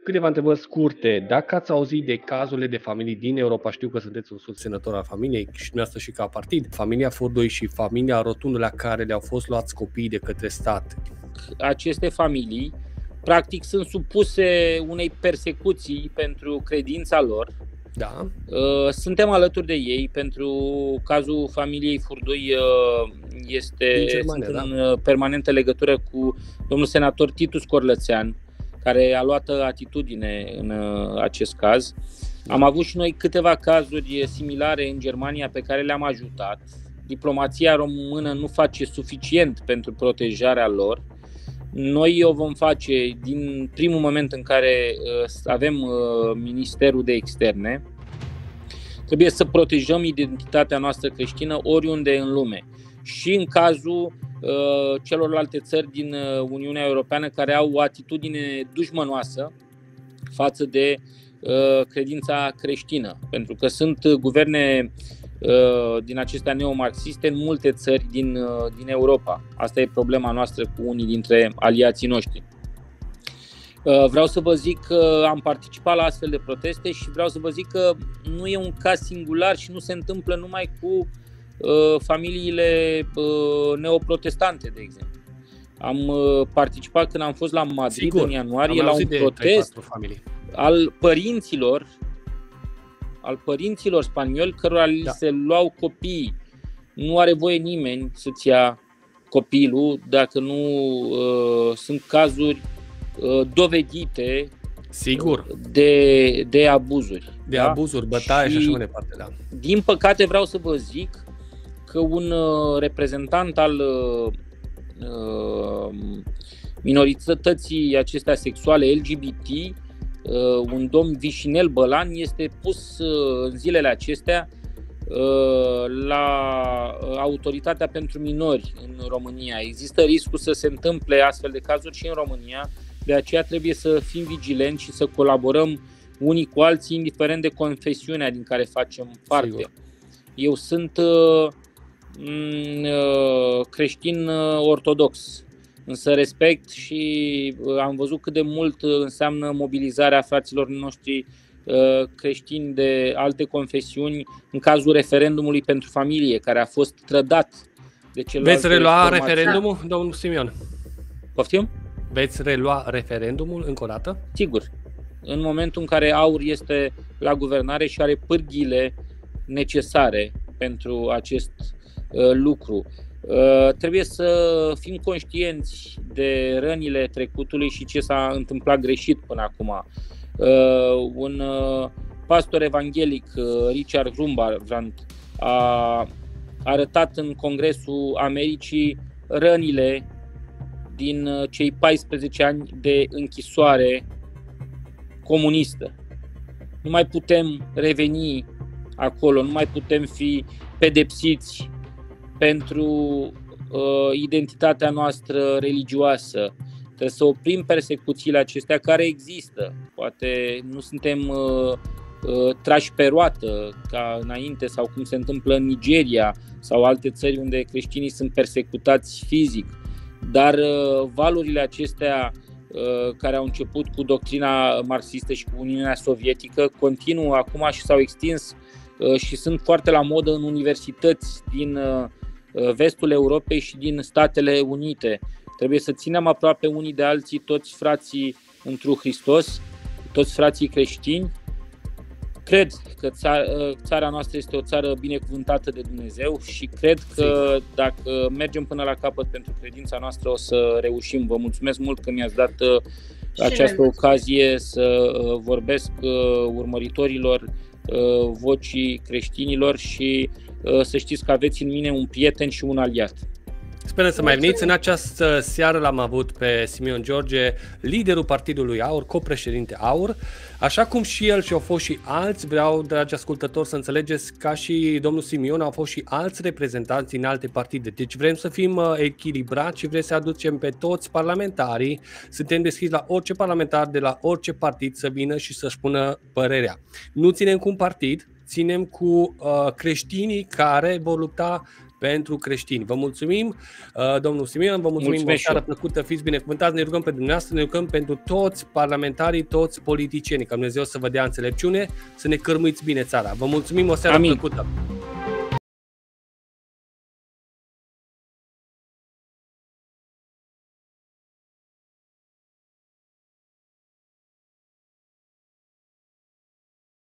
Câteva întrebări scurte. Dacă ați auzit de cazurile de familii din Europa, știu că sunteți un susținător al familiei și dumneavoastră și ca partid, familia Furdoi și familia Rotund, la care le-au fost luați copiii de către stat. Aceste familii, practic, sunt supuse unei persecuții pentru credința lor. Da. Suntem alături de ei. Pentru cazul familiei Furdoi sunt în permanentă legătură cu domnul senator Titus Corlățean, care a luat atitudine în acest caz. Am avut și noi câteva cazuri similare în Germania pe care le-am ajutat. Diplomația română nu face suficient pentru protejarea lor. Noi o vom face din primul moment în care avem Ministerul de Externe. Trebuie să protejăm identitatea noastră creștină oriunde în lume. Și în cazul celorlalte țări din Uniunea Europeană care au o atitudine dușmănoasă față de credința creștină. Pentru că sunt guverne din acestea neomarxiste în multe țări din Europa. Asta e problema noastră cu unii dintre aliații noștri. Vreau să vă zic că am participat la astfel de proteste și vreau să vă zic că nu e un caz singular și nu se întâmplă numai cu familiile neoprotestante, de exemplu. Am participat când am fost la Madrid în ianuarie la un protest al părinților spanioli cărora li se luau copiii. Nu are voie nimeni să-ți ia copilul dacă nu sunt cazuri dovedite, sigur, de abuzuri. De abuzuri, bătaie și așa mai departe. Da. Din păcate vreau să vă zic că un reprezentant al minorității acestea sexuale LGBT, un domn Vișinel Bălan, este pus în zilele acestea la Autoritatea pentru Minori în România. Există riscul să se întâmple astfel de cazuri și în România, de aceea trebuie să fim vigilenți și să colaborăm unii cu alții, indiferent de confesiunea din care facem parte. Sigur. Eu sunt creștin ortodox, însă respect și am văzut cât de mult înseamnă mobilizarea fraților noștri creștini de alte confesiuni în cazul referendumului pentru familie, care a fost trădat de celălalt. Veți relua referendumul, domnul Simion? Poftim? Veți relua referendumul încă o dată? Sigur. În momentul în care AUR este la guvernare și are pârghiile necesare pentru acest lucru. Trebuie să fim conștienți de rănile trecutului și ce s-a întâmplat greșit până acum. Un pastor evanghelic, Richard Wurmbrand, a arătat în Congresul Americii rănile din cei 14 ani de închisoare comunistă. Nu mai putem reveni acolo, nu mai putem fi pedepsiți pentru identitatea noastră religioasă. Trebuie să oprim persecuțiile acestea care există. Poate nu suntem trași pe roată ca înainte sau cum se întâmplă în Nigeria sau alte țări unde creștinii sunt persecutați fizic. Dar valurile acestea care au început cu doctrina marxistă și cu Uniunea Sovietică continuă acum și s-au extins și sunt foarte la modă în universități din vestul Europei și din Statele Unite. Trebuie să ținem aproape unii de alții, toți frații întru Hristos, toți frații creștini. Cred că țara noastră este o țară binecuvântată de Dumnezeu și cred că dacă mergem până la capăt pentru credința noastră o să reușim. Vă mulțumesc mult că mi-ați dat această ocazie să vorbesc urmăritorilor vocii creștinilor și să știți că aveți în mine un prieten și un aliat. Sper să mai veniți. În această seară l-am avut pe Simion George, liderul partidului AUR, copreședinte AUR, așa cum și el și au fost și alți. Vreau, dragi ascultători, să înțelegeți, ca și domnul Simion, au fost și alți reprezentanți în alte partide. Deci vrem să fim echilibrați și vrem să aducem pe toți parlamentarii. Suntem deschiși la orice parlamentar de la orice partid să vină și să-și spună părerea. Nu ținem cu un partid, ținem cu creștinii care vor lupta pentru creștini. Vă mulțumim, domnul Simeon, vă mulțumim, o seară plăcută, fiți binecuvântați, ne rugăm pentru dumneavoastră, ne rugăm pentru toți parlamentarii, toți politicienii, ca Dumnezeu să vă dea înțelepciune, să ne cârmuiți bine țara. Vă mulțumim, o seară plăcută!